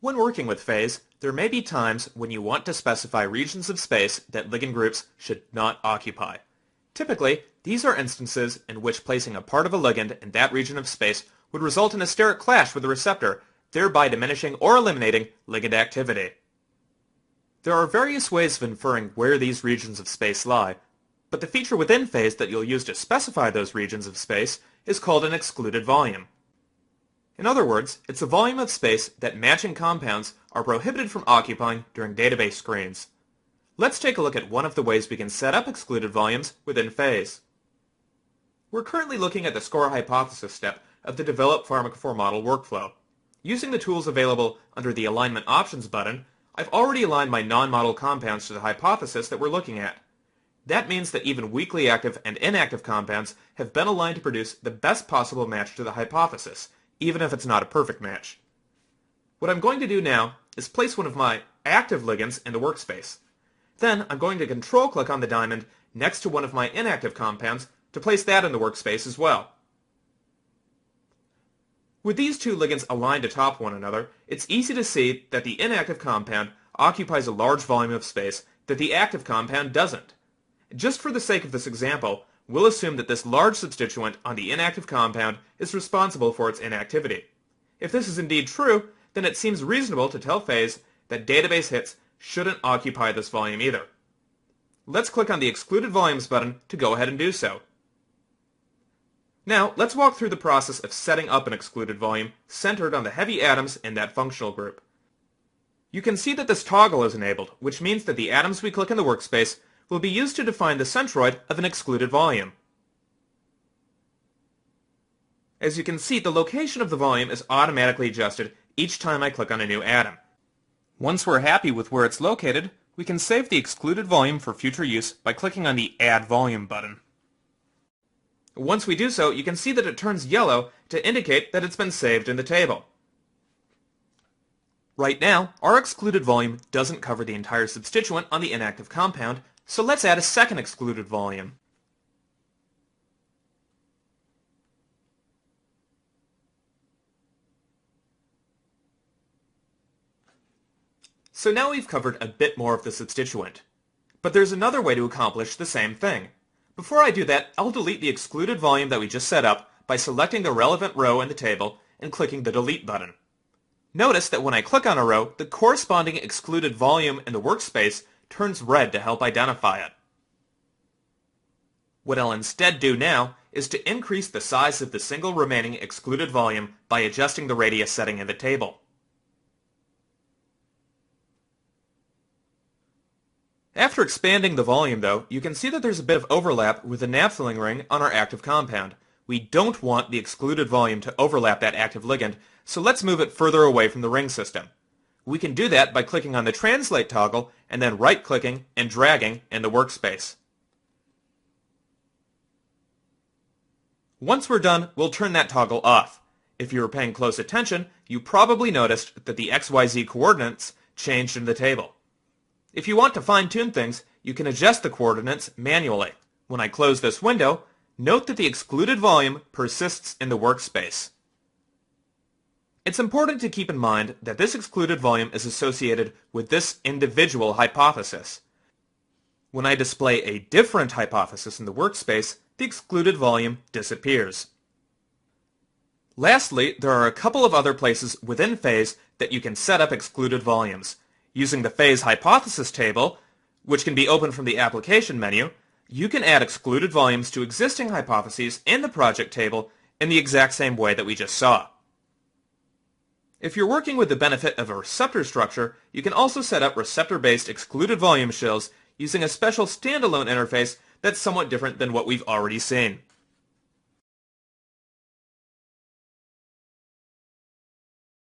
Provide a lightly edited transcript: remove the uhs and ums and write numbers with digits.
When working with phase, there may be times when you want to specify regions of space that ligand groups should not occupy. Typically, these are instances in which placing a part of a ligand in that region of space would result in a steric clash with the receptor, thereby diminishing or eliminating ligand activity. There are various ways of inferring where these regions of space lie, but the feature within phase that you'll use to specify those regions of space is called an excluded volume. In other words, it's a volume of space that matching compounds are prohibited from occupying during database screens. Let's take a look at one of the ways we can set up excluded volumes within phase. We're currently looking at the score hypothesis step of the Develop Pharmacophore Model workflow. Using the tools available under the Alignment Options button, I've already aligned my non-model compounds to the hypothesis that we're looking at. That means that even weakly active and inactive compounds have been aligned to produce the best possible match to the hypothesis, even if it's not a perfect match. What I'm going to do now is place one of my active ligands in the workspace. Then I'm going to control-click on the diamond next to one of my inactive compounds to place that in the workspace as well. With these two ligands aligned atop one another, it's easy to see that the inactive compound occupies a large volume of space that the active compound doesn't. Just for the sake of this example, we'll assume that this large substituent on the inactive compound is responsible for its inactivity. If this is indeed true, then it seems reasonable to tell phase that database hits shouldn't occupy this volume either. Let's click on the Excluded Volumes button to go ahead and do so. Now, let's walk through the process of setting up an excluded volume centered on the heavy atoms in that functional group. You can see that this toggle is enabled, which means that the atoms we click in the workspace will be used to define the centroid of an excluded volume. As you can see, the location of the volume is automatically adjusted each time I click on a new atom. Once we're happy with where it's located, we can save the excluded volume for future use by clicking on the Add Volume button. Once we do so, you can see that it turns yellow to indicate that it's been saved in the table. Right now, our excluded volume doesn't cover the entire substituent on the inactive compound, so let's add a second excluded volume. So now we've covered a bit more of the substituent. But there's another way to accomplish the same thing. Before I do that, I'll delete the excluded volume that we just set up by selecting the relevant row in the table and clicking the Delete button. Notice that when I click on a row, the corresponding excluded volume in the workspace turns red to help identify it. What I'll instead do now is to increase the size of the single remaining excluded volume by adjusting the radius setting in the table. After expanding the volume, though, you can see that there's a bit of overlap with the naphthalene ring on our active compound. We don't want the excluded volume to overlap that active ligand, so let's move it further away from the ring system. We can do that by clicking on the Translate toggle and then right-clicking and dragging in the workspace. Once we're done, we'll turn that toggle off. If you were paying close attention, you probably noticed that the XYZ coordinates changed in the table. If you want to fine-tune things, you can adjust the coordinates manually. When I close this window, note that the excluded volume persists in the workspace. It's important to keep in mind that this excluded volume is associated with this individual hypothesis. When I display a different hypothesis in the workspace, the excluded volume disappears. Lastly, there are a couple of other places within phase that you can set up excluded volumes. Using the phase hypothesis table, which can be opened from the application menu, you can add excluded volumes to existing hypotheses in the project table in the exact same way that we just saw. If you're working with the benefit of a receptor structure, you can also set up receptor-based excluded volume shells using a special standalone interface that's somewhat different than what we've already seen.